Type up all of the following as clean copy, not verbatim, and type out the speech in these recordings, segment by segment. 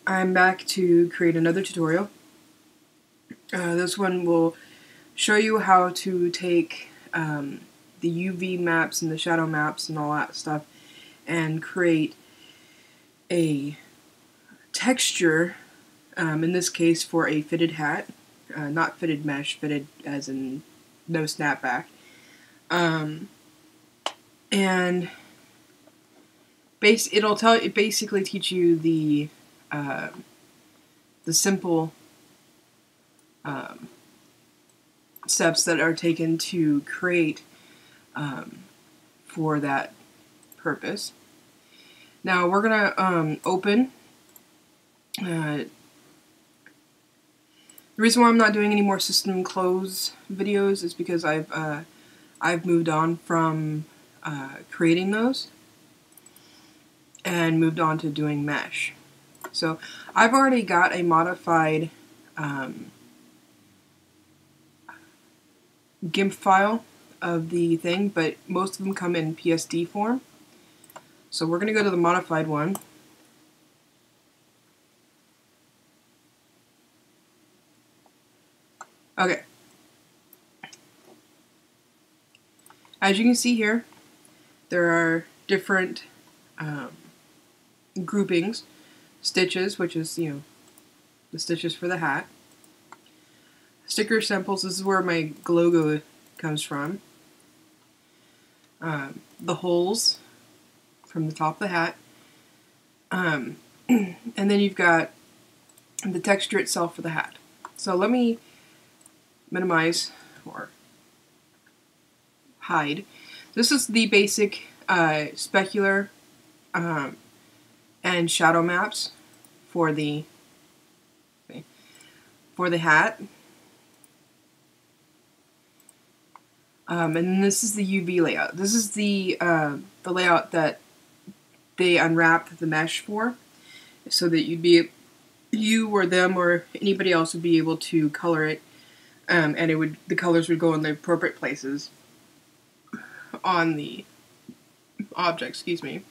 I'm back to create another tutorial. This one will show you how to take the UV maps and the shadow maps and all that stuff and create a texture, in this case for a fitted hat, not fitted mesh, fitted as in no snapback. And it basically teach you the simple steps that are taken to create for that purpose. Now we're gonna open. The reason why I'm not doing any more system close videos is because I've moved on from creating those and moved on to doing mesh. So I've already got a modified GIMP file of the thing, but most of them come in PSD form. So we're going to go to the modified one. Okay. As you can see here, there are different groupings. Stitches, which is, the stitches for the hat. Sticker samples, this is where my logo comes from. The holes from the top of the hat. And then you've got the texture itself for the hat. So let me minimize or hide. This is the basic specular and shadow maps for the hat. And this is the UV layout. This is the layout that they unwrapped the mesh for, so that you or them or anybody else would be able to color it, and the colors would go in the appropriate places on the object. Excuse me.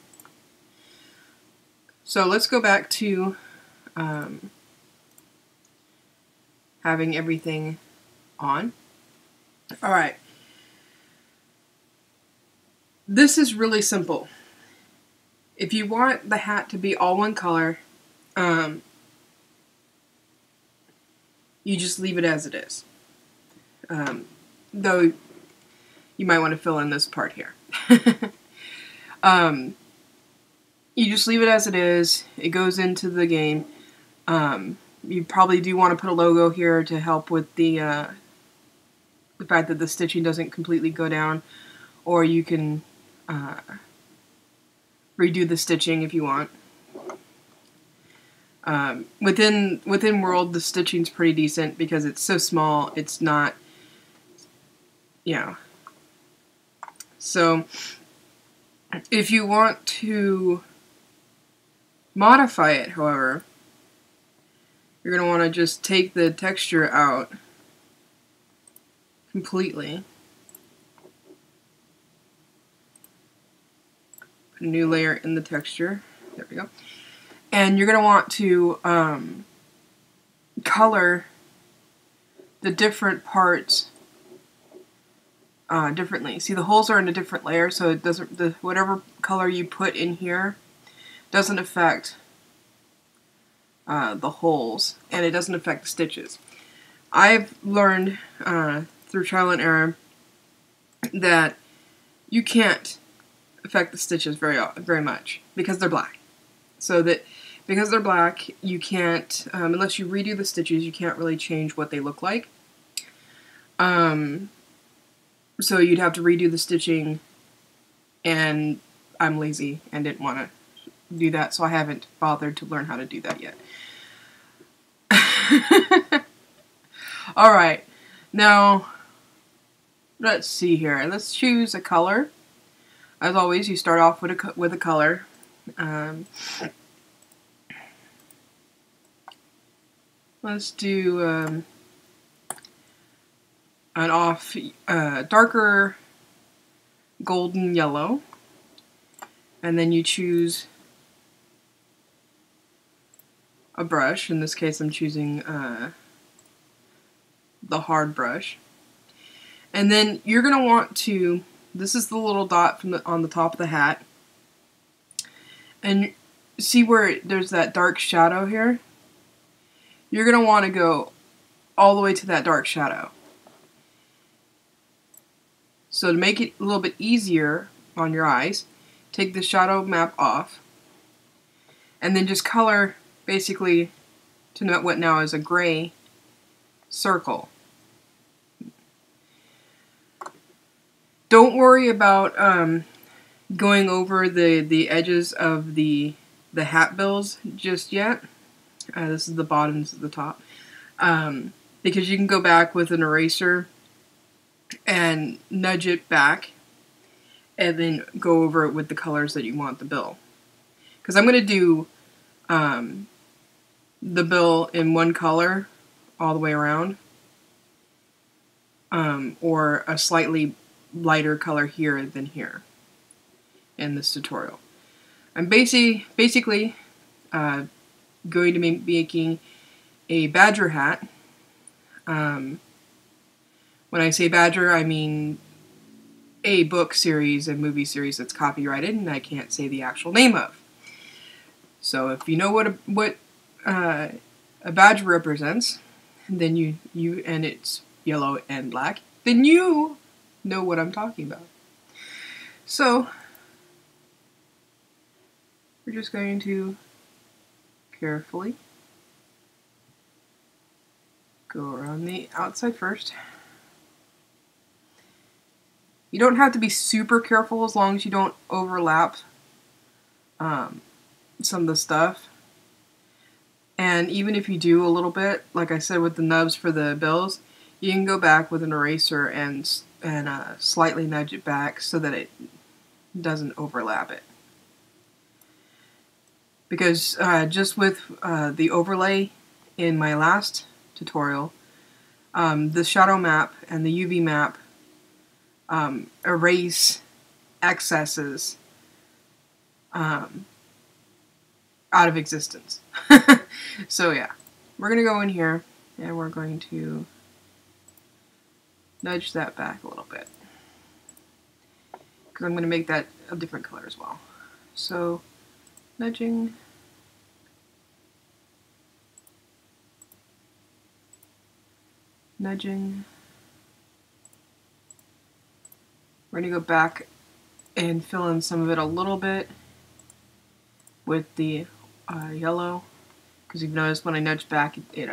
So let's go back to having everything on. All right. This is really simple. If you want the hat to be all one color, you just leave it as it is. Though you might want to fill in this part here. You just leave it as it is. It goes into the game. You probably do want to put a logo here to help with the fact that the stitching doesn't completely go down, or you can redo the stitching if you want. Within World, the stitching's pretty decent because it's so small. It's not, So if you want to modify it, however, you're going to want to just take the texture out completely. Put a new layer in the texture. There we go. And you're going to want to color the different parts differently. See, the holes are in a different layer, so it doesn't, whatever color you put in here doesn't affect the holes, and it doesn't affect the stitches. I've learned through trial and error that you can't affect the stitches very much because they're black. So that because they're black, you can't, unless you redo the stitches, you can't really change what they look like. So you'd have to redo the stitching, and I'm lazy and didn't want to do that, so I haven't bothered to learn how to do that yet. Alright, now let's see here. Let's choose a color. As always, you start off with a color. Let's do an darker golden yellow, and then you choose a brush. In this case, I'm choosing the hard brush. And then you're going to want to, this is the little dot from on the top of the hat. And see where there's that dark shadow here? You're going to want to go all the way to that dark shadow. So to make it a little bit easier on your eyes, take the shadow map off, and then just color basically to what now is a gray circle. Don't worry about going over the edges of the hat bills just yet. This is the bottom, this is the top. Because you can go back with an eraser and nudge it back and then go over it with the colors that you want the bill. Because I'm going to do the bill in one color all the way around, or a slightly lighter color here than here in this tutorial. I'm basically going to be making a badger hat. When I say badger, I mean a book series and movie series that's copyrighted and I can't say the actual name of. So if you know what a badger represents, then you and it's yellow and black, then you know what I'm talking about. So we're just going to carefully go around the outside first. You don't have to be super careful as long as you don't overlap some of the stuff. And even if you do a little bit, like I said with the nubs for the bills, you can go back with an eraser and slightly nudge it back so that it doesn't overlap it. Because just with the overlay in my last tutorial, the shadow map and the UV map erase excesses out of existence. So yeah, we're going to go in here and we're going to nudge that back a little bit. Because I'm going to make that a different color as well. So, nudging. Nudging. We're going to go back and fill in some of it a little bit with the yellow. Because you've noticed when I nudged back, it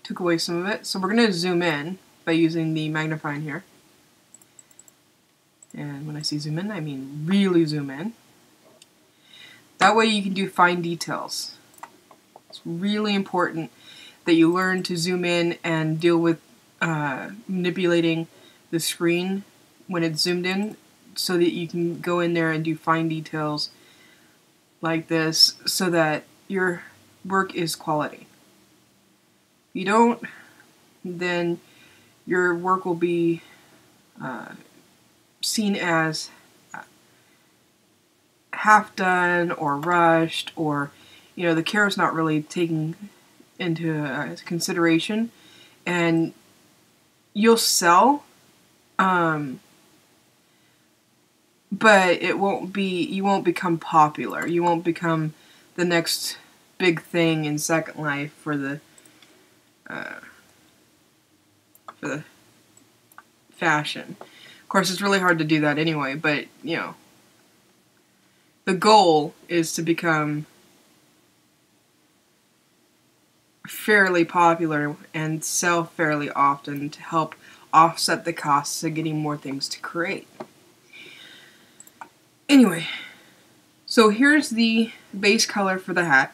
took away some of it. So we're going to zoom in by using the magnifying here. And when I say zoom in, I mean really zoom in. That way you can do fine details. It's really important that you learn to zoom in and deal with manipulating the screen when it's zoomed in so that you can go in there and do fine details like this so that your work is quality. If you don't, then your work will be seen as half done or rushed, or the care's not really taken into consideration, and you'll sell, but you won't become popular. You won't become the next big thing in Second Life for the fashion. Of course, it's really hard to do that anyway, but the goal is to become fairly popular and sell fairly often to help offset the costs of getting more things to create. Anyway, so here's the base color for the hat.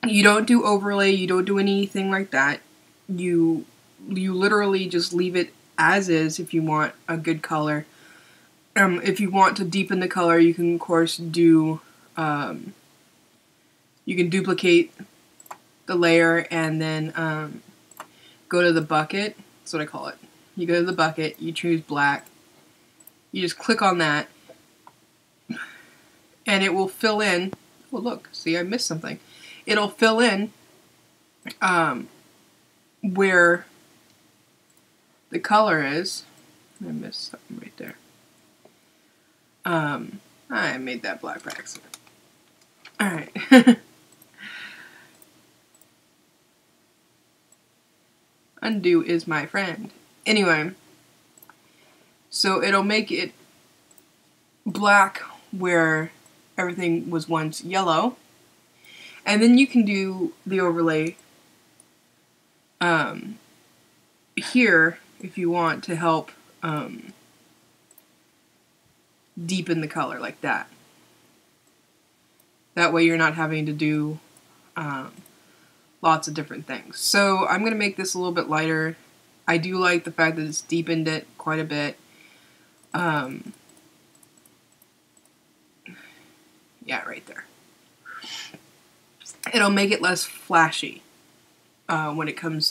You don't do overlay, you don't do anything like that. You literally just leave it as is if you want a good color. If you want to deepen the color, you can of course do, you can duplicate the layer and then go to the bucket. That's what I call it. You go to the bucket, you choose black, you just click on that, and it will fill in. Oh look, see, I missed something. It'll fill in where the color is. I missed something right there. I made that black by accident. Alright. Undo is my friend. Anyway, so it'll make it black where everything was once yellow. And then you can do the overlay here if you want to help deepen the color like that. That way you're not having to do lots of different things. So I'm going to make this a little bit lighter. I do like the fact that it's deepened it quite a bit. Yeah, right there. It'll make it less flashy when it comes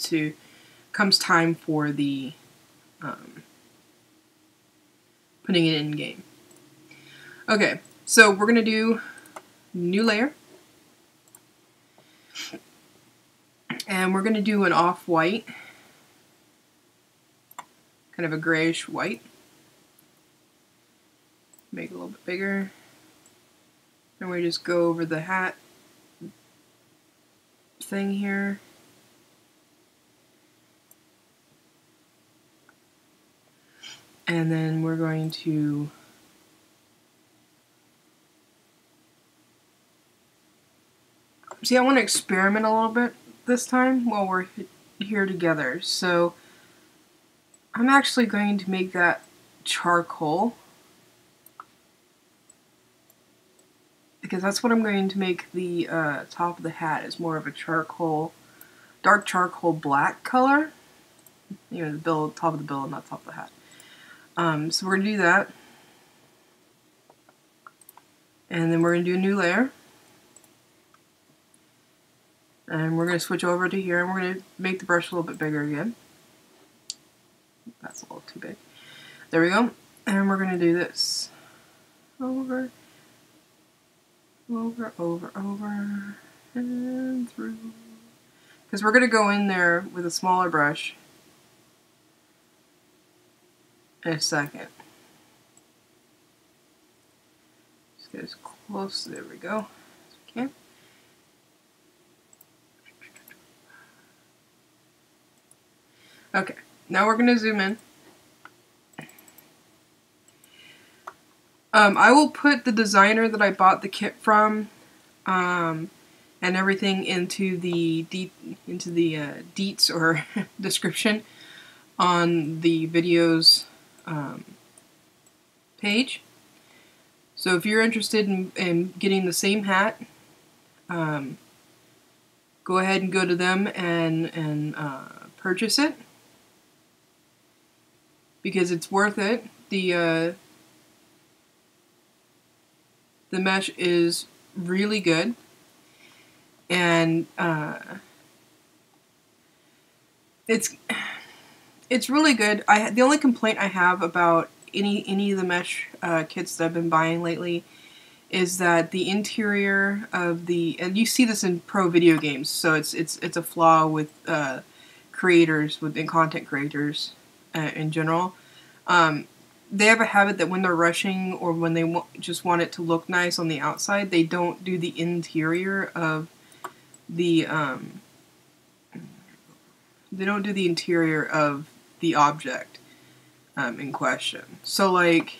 time for the putting it in game. Okay, so we're gonna do new layer, and we're gonna do an off-white, kind of a grayish white. Make it a little bit bigger, and we just go over the hat thing here. And then we're going to see, I want to experiment a little bit this time while we're here together. So I'm actually going to make that charcoal, because that's what I'm going to make the top of the hat, is more of a charcoal, dark charcoal black color. You know, the bill, top of the bill, not top of the hat. So we're going to do that. And then we're going to do a new layer. And we're going to switch over to here, and we're going to make the brush a little bit bigger again. That's a little too big. There we go. And we're going to do this. Over, over, over, over, and through. Because we're going to go in there with a smaller brush in a second. Just get as close, there we go, as we can. Okay, now we're going to zoom in. I will put the designer that I bought the kit from and everything into the deets or description on the video's page. So if you're interested in getting the same hat, go ahead and go to them and purchase it, because it's worth it. The mesh is really good, and it's really good. The only complaint I have about any of the mesh kits that I've been buying lately is that the interior of and you see this in pro video games, so it's a flaw with creators, within content creators in general. They have a habit that when they're rushing, or when they just want it to look nice on the outside, they don't do the interior of the object in question. So like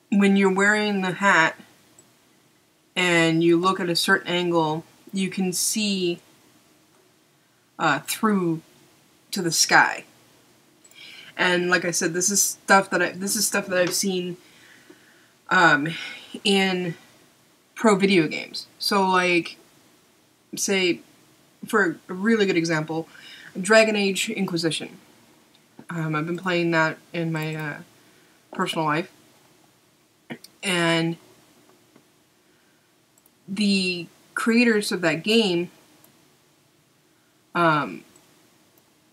when you're wearing the hat and you look at a certain angle, you can see through to the sky. And like I said, this is stuff that I've seen in pro video games. So like, say, for a really good example, Dragon Age Inquisition. I've been playing that in my personal life, and the creators of that game,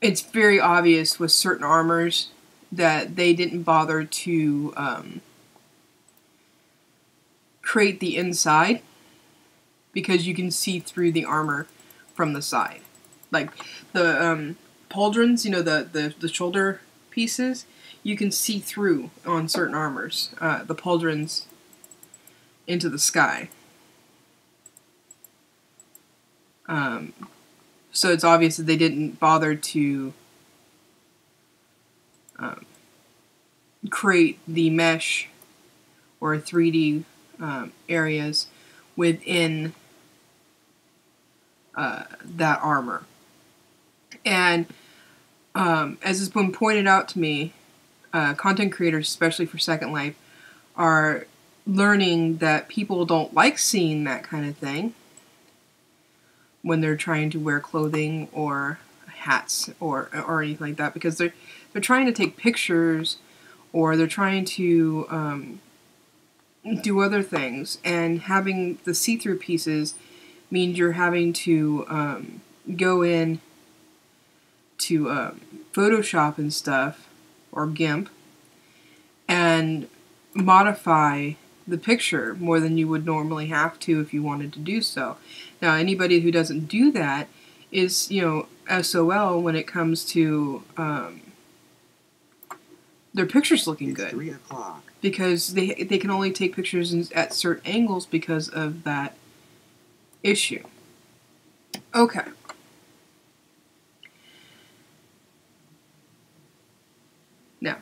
it's very obvious with certain armors that they didn't bother to create the inside, because you can see through the armor from the side. Like the pauldrons, you know, the shoulder pieces, you can see through on certain armors, the pauldrons into the sky. So it's obvious that they didn't bother to create the mesh or 3D areas within that armor. And as has been pointed out to me, content creators, especially for Second Life, are learning that people don't like seeing that kind of thing when they're trying to wear clothing or hats or anything like that, because they're trying to take pictures, or they're trying to do other things, and having the see-through pieces means you're having to go in to Photoshop and stuff, or GIMP, and modify the picture more than you would normally have to if you wanted to do so. Now, anybody who doesn't do that is, you know, SOL when it comes to their pictures looking good. 3 o'clock. Because they can only take pictures at certain angles because of that issue. Okay. Now,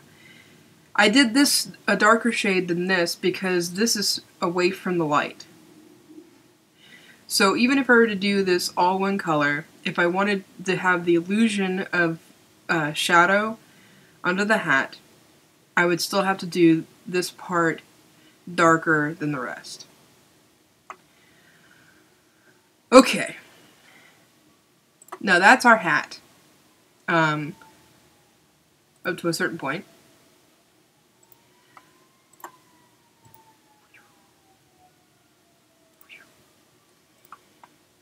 I did this a darker shade than this because this is away from the light. So even if I were to do this all one color, if I wanted to have the illusion of shadow under the hat, I would still have to do this part darker than the rest. Okay. Now that's our hat. Up to a certain point.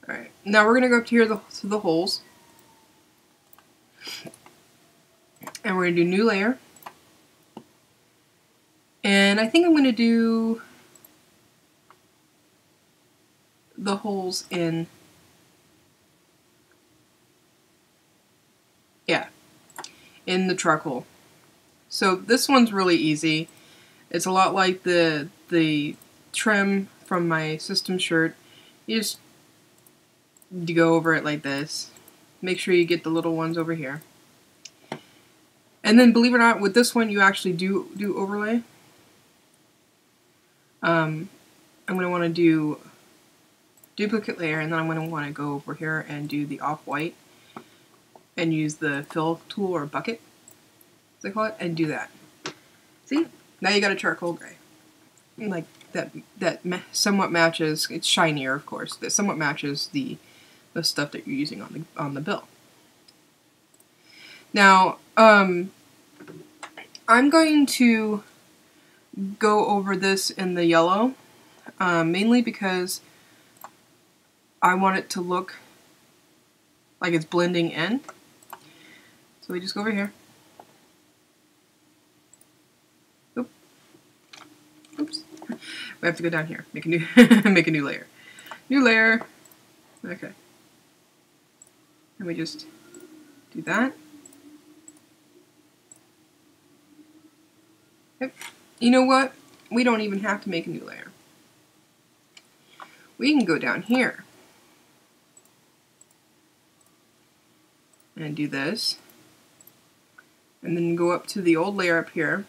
Alright, now we're going to go up to here to the holes. And we're going to do new layer. And I think I'm going to do the holes in, in the truck hole. So this one's really easy. It's a lot like the trim from my system shirt. You just go over it like this. Make sure you get the little ones over here. And then, believe it or not, with this one you actually do overlay. I'm going to want to do duplicate layer, and then I'm going to want to go over here and do the off-white and use the fill tool, or bucket, as they call it, and do that. See? Now you got a charcoal gray. Like that somewhat matches, it's shinier of course, that somewhat matches the stuff that you're using on the bill. Now, I'm going to go over this in the yellow, mainly because I want it to look like it's blending in. So we just go over here. Oops. We have to go down here. Make a new make a new layer. New layer. Okay. And we just do that. Yep. You know what? We don't even have to make a new layer. We can go down here and do this, and then go up to the old layer up here.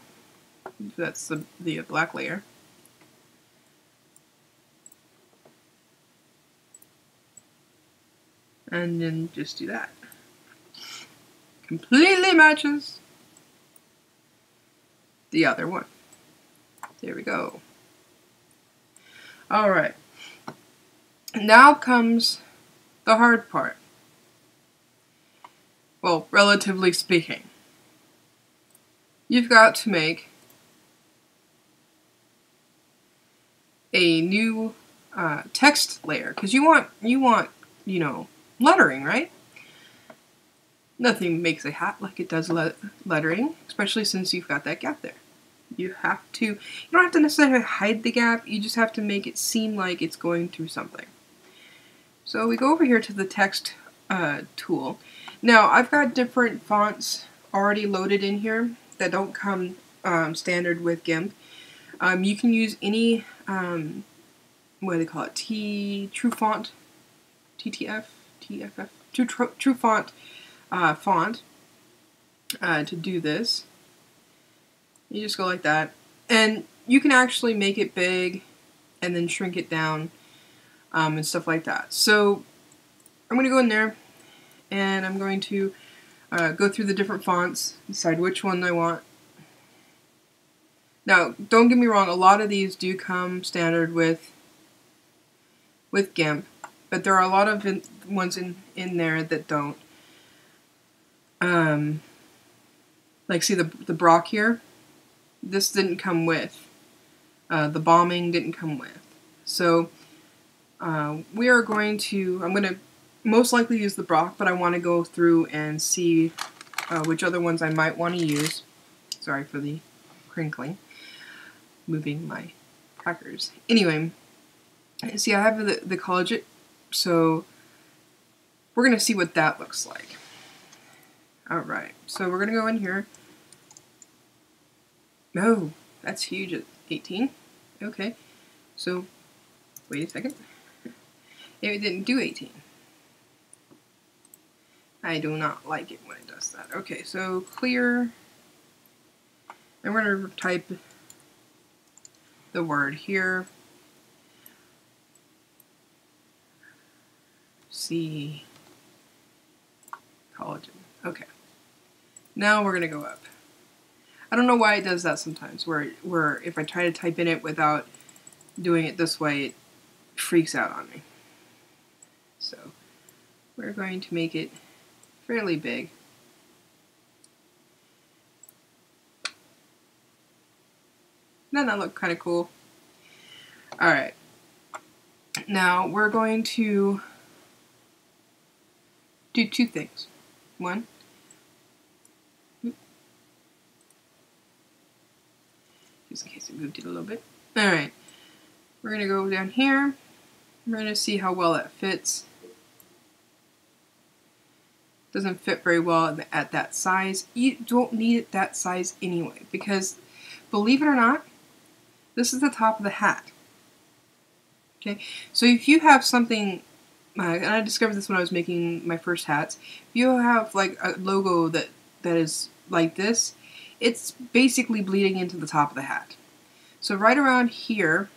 That's the black layer. And then just do that. Completely matches the other one. There we go. Alright. Now comes the hard part. Well, relatively speaking. You've got to make a new text layer, because you want, you know, lettering, right? Nothing makes a hat like it does lettering, especially since you've got that gap there. You don't have to necessarily hide the gap, you just have to make it seem like it's going through something. So we go over here to the text tool. Now I've got different fonts already loaded in here that don't come standard with GIMP. You can use any, what do they call it, TrueFont, TTF, TFF, TrueFont font to do this. You just go like that, and you can actually make it big and then shrink it down and stuff like that. So I'm going to go in there and I'm going to go through the different fonts, decide which one I want. Now, don't get me wrong, a lot of these do come standard with GIMP, but there are a lot of ones in there that don't. Like see the Brock here? This didn't come with. The bombing didn't come with. So we are going to, I'm going to most likely use the Brock, but I want to go through and see which other ones I might want to use. Sorry for the crinkling. Moving my crackers. Anyway, see I have the Collegiate, so we're going to see what that looks like. Alright, so we're going to go in here. No, that's huge at 18. Okay, so wait a second. It didn't do 18. I do not like it when it does that. Okay, so clear. And we're going to type the word here. C. Collagen. Okay. Now we're going to go up. I don't know why it does that sometimes, where if I try to type in it without doing it this way, it freaks out on me. So we're going to make it fairly big. Doesn't that look kind of cool? Alright. Now we're going to do two things. One, just in case I moved it a little bit. Alright, we're going to go down here. We're going to see how well that fits. Doesn't fit very well at that size. You don't need it that size anyway, because believe it or not, this is the top of the hat. Okay, so if you have something, and I discovered this when I was making my first hats, if you have like a logo that is like this, it's basically bleeding into the top of the hat. So right around here,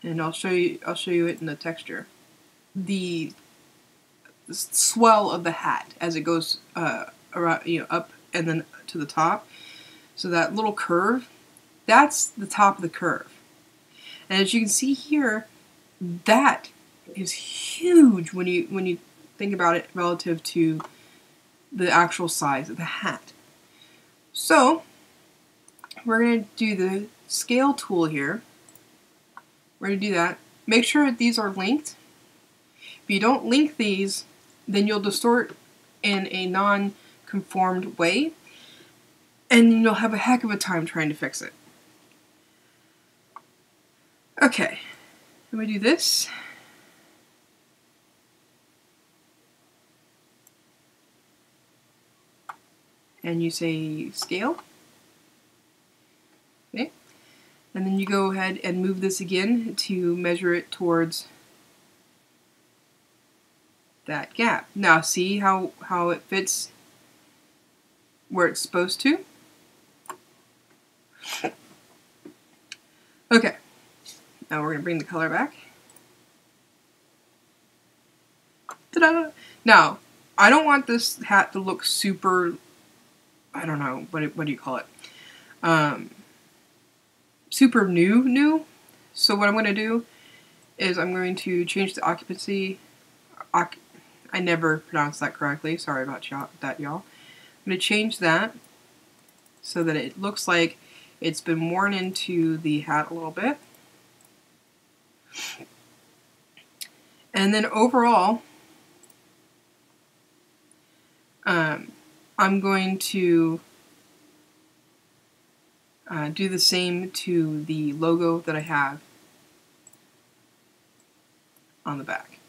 and I'll show you it in the texture, the swell of the hat as it goes around, up and then to the top. So that little curve, that's the top of the curve. And as you can see here, that is huge when you think about it relative to the actual size of the hat. So we're going to do the scale tool here. We're going to do that. Make sure that these are linked. If you don't link these, then you'll distort in a non-conformed way, and you'll have a heck of a time trying to fix it. Okay, let me do this. And you say scale. Okay. And then you go ahead and move this again to measure it towards that gap. Now see how it fits where it's supposed to? Okay. Now we're going to bring the color back. Ta-da! Now, I don't want this hat to look super, I don't know, what do you call it? Super new. So what I'm going to do is I'm going to change the occupancy. I never pronounced that correctly. Sorry about that, y'all. I'm going to change that so that it looks like it's been worn into the hat a little bit. And then overall, I'm going to do the same to the logo that I have on the back.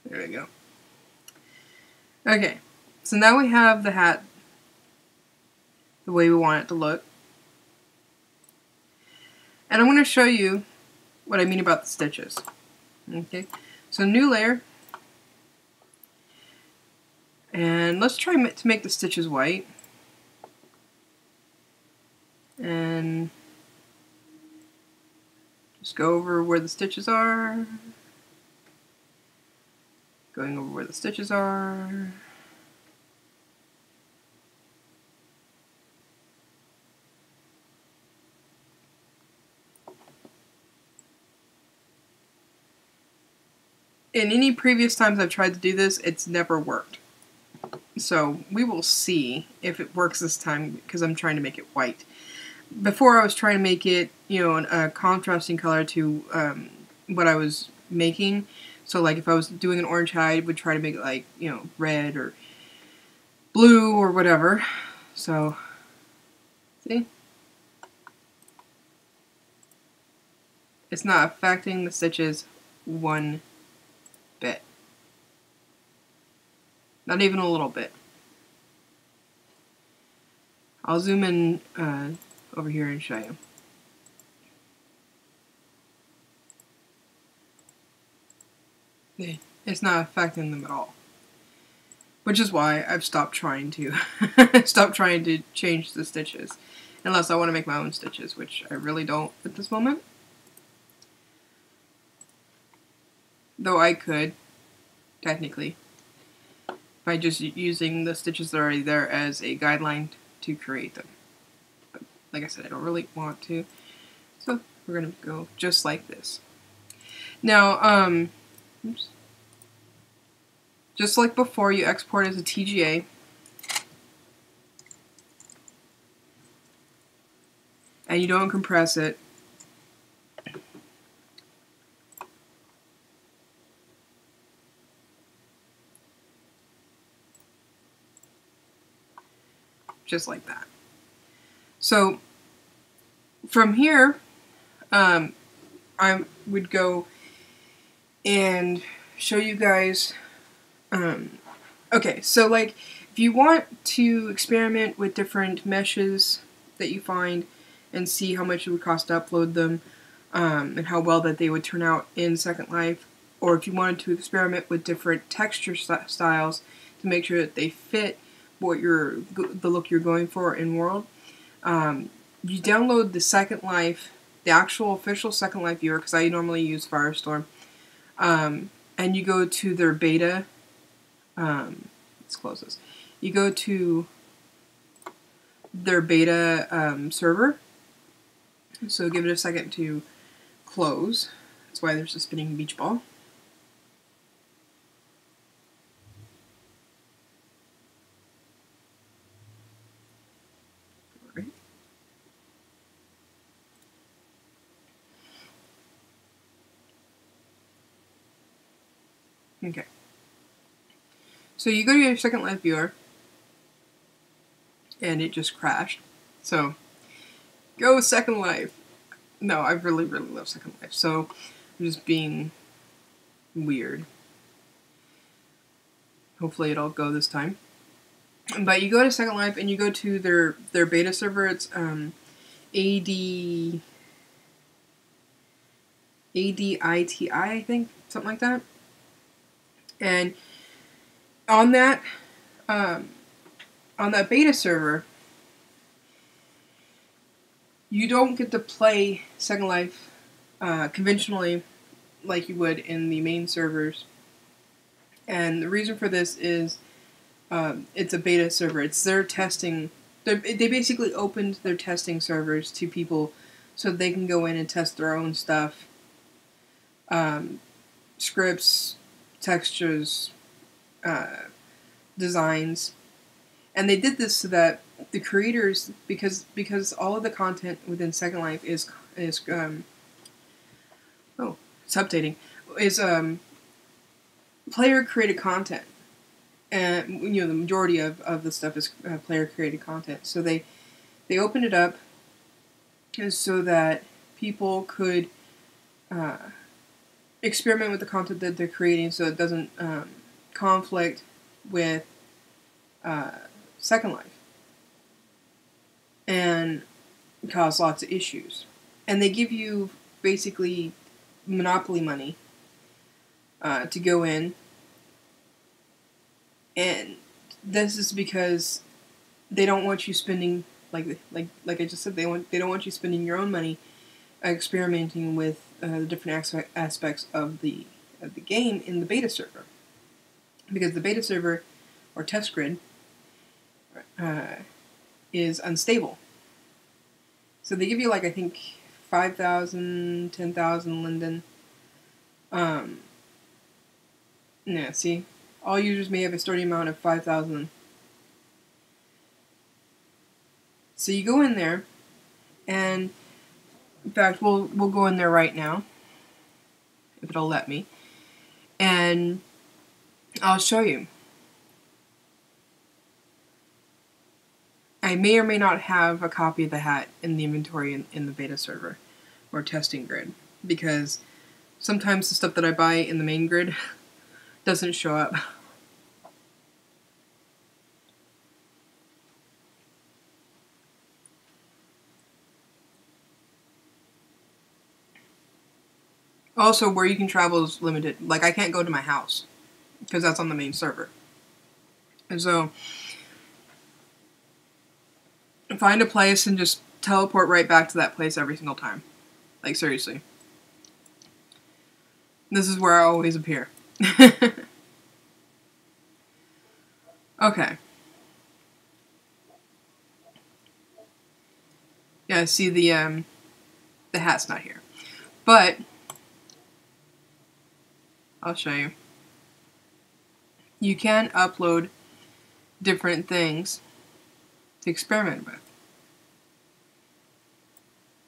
There we go. Okay, so now we have the hat the way we want it to look. And I'm going to show you what I mean about the stitches. Okay, so new layer. And let's try to make the stitches white. And just go over where the stitches are. Going over where the stitches are. In any previous times I've tried to do this, it's never worked. So we will see if it works this time because I'm trying to make it white. Before I was trying to make it, you know, a contrasting color to what I was making. So like if I was doing an orange hat, I would try to make it like, you know, red or blue or whatever. So, see? It's not affecting the stitches one bit. Not even a little bit. I'll zoom in over here and show you. It's not affecting them at all. Which is why I've stopped trying to change the stitches. Unless I want to make my own stitches, which I really don't at this moment. Though I could, technically, by just using the stitches that are already there as a guideline to create them. But like I said, I don't really want to. So we're going to go just like this. Now, oops. Just like before, you export as a TGA. And you don't compress it. Just like that. So from here, I would go and show you guys. Okay, so like if you want to experiment with different meshes that you find and see how much it would cost to upload them and how well that they would turn out in Second Life, or if you wanted to experiment with different texture styles to make sure that they fit what the look you're going for in World, you download the Second Life, the actual official Second Life viewer, because I normally use Firestorm, and you go to their beta. Let's close this. You go to their beta server. So give it a second to close. That's why there's a spinning beach ball. Right. Okay. So you go to your Second Life viewer, and it just crashed. So, go Second Life. No, I really, really love Second Life. So, I'm just being weird. Hopefully it'll go this time. But you go to Second Life, and you go to their beta server. It's ADITI, I think, something like that. And on that beta server, you don't get to play Second Life conventionally like you would in the main servers. And the reason for this is it's a beta server. It's their testing. They basically opened their testing servers to people so they can go in and test their own stuff. Scripts, textures, designs. And they did this so that the creators, because all of the content within Second Life is is oh, it's updating, is player created content. And you know, the majority of the stuff is player created content. So they opened it up so that people could experiment with the content that they're creating, so it doesn't conflict with Second Life and cause lots of issues. And they give you basically Monopoly money to go in, and this is because they don't want you spending, like I just said, they don't want you spending your own money experimenting with the different aspects of the game in the beta server, because the beta server or test grid is unstable. So they give you, like, I think 5,000, 10,000 Linden. Yeah, see, all users may have a starting amount of 5,000. So you go in there, and in fact, we'll go in there right now, if it'll let me, and I'll show you. I may or may not have a copy of the hat in the inventory in the beta server or testing grid, because sometimes the stuff that I buy in the main grid doesn't show up. Also, where you can travel is limited. Like, I can't go to my house because that's on the main server. And so find a place and just teleport right back to that place every single time. Like, seriously. This is where I always appear. Okay. Yeah, see, the hat's not here. But I'll show you. You can upload different things to experiment with.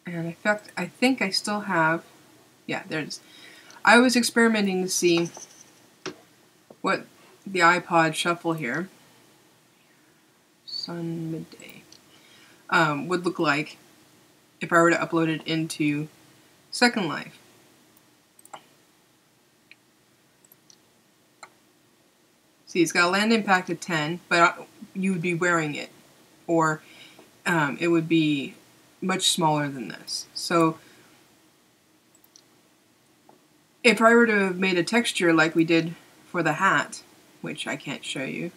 And in fact, I think I still have, yeah, there it is. I was experimenting to see what the iPod Shuffle here, sun midday, would look like if I were to upload it into Second Life. See, it's got a land impact of 10, but you would be wearing it, or it would be much smaller than this. So if I were to have made a texture like we did for the hat, which I can't show you.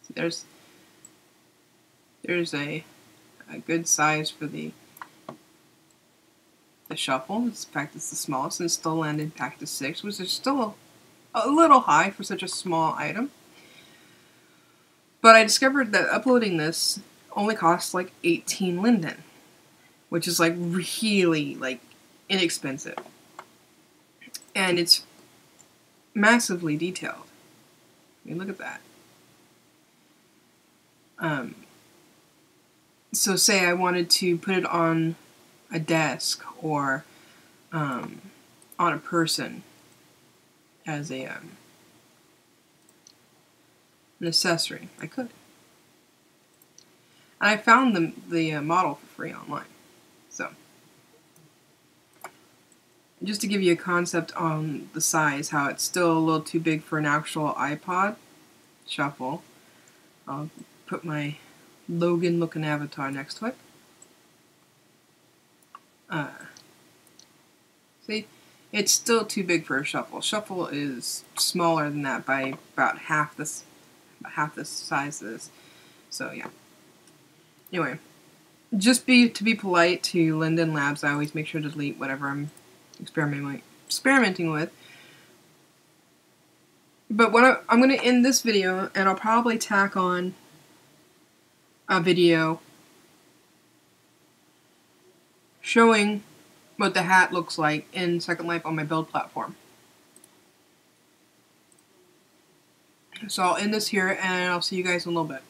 So there's a good size for the Shuffle. In fact, it's the smallest, and it's still land impact of 6, which is still a little high for such a small item. But I discovered that uploading this only costs like 18 Linden, which is like really like inexpensive. And it's massively detailed. I mean, look at that. So say I wanted to put it on a desk or on a person as a an accessory, I could. And I found the model for free online. So, just to give you a concept on the size, how it's still a little too big for an actual iPod Shuffle, I'll put my Logan looking avatar next to it. See, it's still too big for a Shuffle. Shuffle is smaller than that by about half the size of this. So yeah. Anyway, just to be polite to Linden Labs, I always make sure to delete whatever I'm experimenting with. But what I'm going to end this video, and I'll probably tack on a video showing what the hat looks like in Second Life on my build platform. So I'll end this here, and I'll see you guys in a little bit.